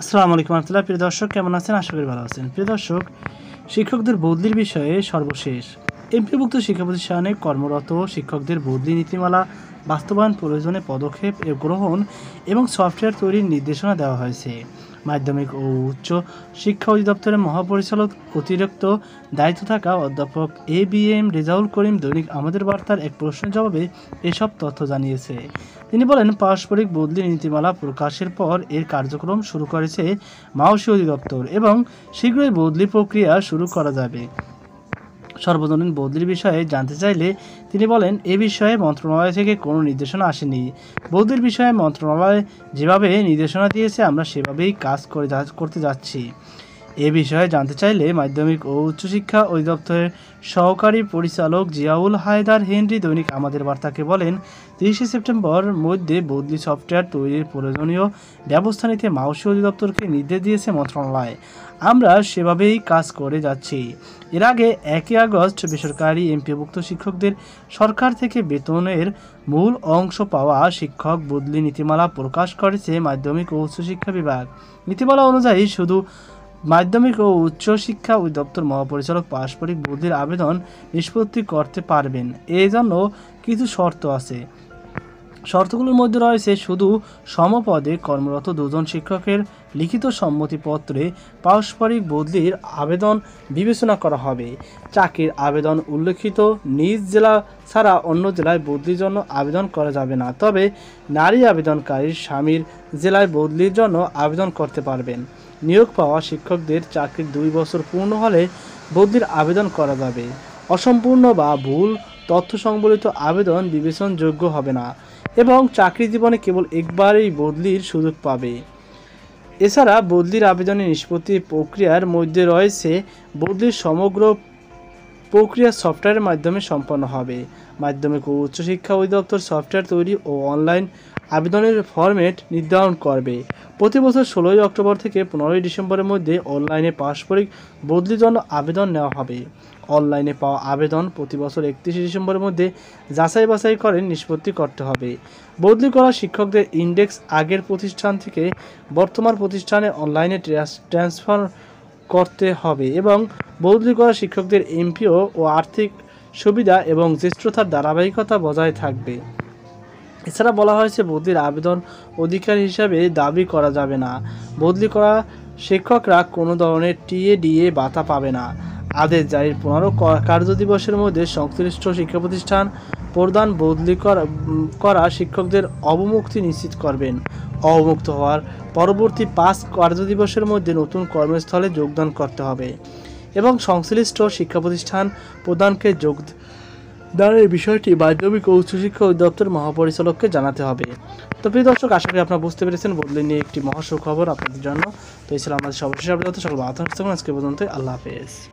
আসসালামু আলাইকুম রহমতুল্লাহ। প্রিয় দর্শক, কেমন আছেন? আশা করি ভালো আছেন। প্রিয় দর্শক, শিক্ষকদের বদলির বিষয়ে সর্বশেষ এমপিওভুক্ত শিক্ষা প্রতিষ্ঠানে কর্মরত শিক্ষকদের বদলি নীতিমালা বাস্তবায়ন, প্রয়োজনে পদক্ষেপ গ্রহণ এবং সফটওয়্যার তৈরির নির্দেশনা দেওয়া হয়েছে। মাধ্যমিক ও উচ্চ শিক্ষা অধিদপ্তরের মহাপরিচালক অতিরিক্ত দায়িত্ব থাকা অধ্যাপক ABM রেজাউল করিম দৈনিক আমাদের বার্তার এক প্রশ্নের জবাবে এসব তথ্য জানিয়েছে। তিনি বলেন, পারস্পরিক বদলি নীতিমালা প্রকাশের পর এর কার্যক্রম শুরু করেছে মাওসী অধিদপ্তর এবং শীঘ্রই বদলি প্রক্রিয়া শুরু করা যাবে। সর্বজনীন বদলির বিষয়ে জানতে চাইলে তিনি বলেন, এ বিষয়ে মন্ত্রণালয় থেকে কোনো নির্দেশনা আসেনি। বদলির বিষয়ে মন্ত্রণালয় যেভাবে নির্দেশনা দিয়েছে আমরা সেভাবেই কাজ করতে যাচ্ছি। এ বিষয়ে জানতে চাইলে মাধ্যমিক ও উচ্চশিক্ষা অধিদপ্তরের সহকারী পরিচালক জিয়াউল হায়দার হেনরি দৈনিক আমাদের বার্তাকে বলেন, 30 সেপ্টেম্বর মধ্যে বদলি সফটওয়্যার তৈরির প্রয়োজনীয় ব্যবস্থা নিতে মাওসী অধিদপ্তরকে নির্দেশ দিয়েছে মন্ত্রণালয়। আমরা সেভাবেই কাজ করে যাচ্ছি। এর আগে 1 আগস্ট বেসরকারি এমপিওভুক্ত শিক্ষকদের সরকার থেকে বেতনের মূল অংশ পাওয়া শিক্ষক বদলি নীতিমালা প্রকাশ করেছে মাধ্যমিক ও উচ্চশিক্ষা বিভাগ। নীতিমালা অনুযায়ী শুধু মাধ্যমিক ও উচ্চশিক্ষা অধিদপ্তর মহাপরিচালক পারস্পরিক বদলির আবেদন নিষ্পত্তি করতে পারবেন। এই জন্য কিছু শর্ত আছে। শর্তগুলোর মধ্যে রয়েছে, শুধু সমপদে কর্মরত 2 জন শিক্ষকের লিখিত সম্মতিপত্রে পারস্পরিক বদলির আবেদন বিবেচনা করা হবে। চাকরির আবেদন উল্লেখিত নিজ জেলা ছাড়া অন্য জেলায় বদলির জন্য আবেদন করা যাবে না, তবে নারী আবেদনকারীর স্বামীর জেলায় বদলির জন্য আবেদন করতে পারবেন। নিয়োগ পাওয়া শিক্ষকদের চাকরির 2 বছর পূর্ণ হলে বদলির আবেদন করা যাবে। অসম্পূর্ণ বা ভুল তথ্য সংবলিত আবেদন বিবেচনাযোগ্য হবে না এবং চাকরি জীবনে কেবল একবারই বদলির সুযোগ পাবে। এছাড়া বদলির আবেদনের নিষ্পত্তি প্রক্রিয়ার মধ্যে রয়েছে, বদলির সমগ্র প্রক্রিয়া সফটওয়্যারের মাধ্যমে সম্পন্ন হবে। মাধ্যমিক ও উচ্চশিক্ষা অধিদপ্তর সফটওয়্যার তৈরি ও অনলাইন আবেদনের ফরম্যাট নির্ধারণ করবে। প্রতি বছর 16 অক্টোবর থেকে 15 ডিসেম্বরের মধ্যে অনলাইনে পারস্পরিক বদলির জন্য আবেদন নেওয়া হবে। অনলাইনে পাওয়া আবেদন প্রতি বছর 31 ডিসেম্বরের মধ্যে যাচাই বাছাই করে নিষ্পত্তি করতে হবে। বদলি করা শিক্ষকদের ইন্ডেক্স আগের প্রতিষ্ঠান থেকে বর্তমান প্রতিষ্ঠানে অনলাইনে ট্রান্সফার করতে হবে এবং বদলি করা শিক্ষকদের এমপিও ও আর্থিক সুবিধা এবং জ্যেষ্ঠতার ধারাবাহিকতা বজায় থাকবে। এছাড়া বলা হয়েছে, বদলির আবেদন অধিকার হিসাবে দাবি করা যাবে না। বদলি করা শিক্ষকরা কোনো ধরনের টিএডিএ ভাতা পাবে না। আদেশ জারির 15 কার্যদিবসের মধ্যে সংশ্লিষ্ট শিক্ষা প্রতিষ্ঠান প্রধান বদলি করা শিক্ষকদের অবমুক্তি নিশ্চিত করবেন। অবমুক্ত হওয়ার পরবর্তী 5 কার্যদিবসের মধ্যে নতুন কর্মস্থলে যোগদান করতে হবে এবং সংশ্লিষ্ট শিক্ষা প্রতিষ্ঠান প্রধানকে যোগদানের বিষয়টি মাধ্যমিক ও উচ্চশিক্ষা অধিদপ্তর মহাপরিচালককে জানাতে হবে। তো প্রিয় দর্শক, আশা করি আপনারা বুঝতে পেরেছেন বদলি নিয়ে একটি মহা সুখবর আপনাদের জন্য। তো এই ছিল আমাদের সর্বশেষ আপডেট। সকল ভালো থাকুন, আজকে পর্যন্ত। আল্লাহ হাফেজ।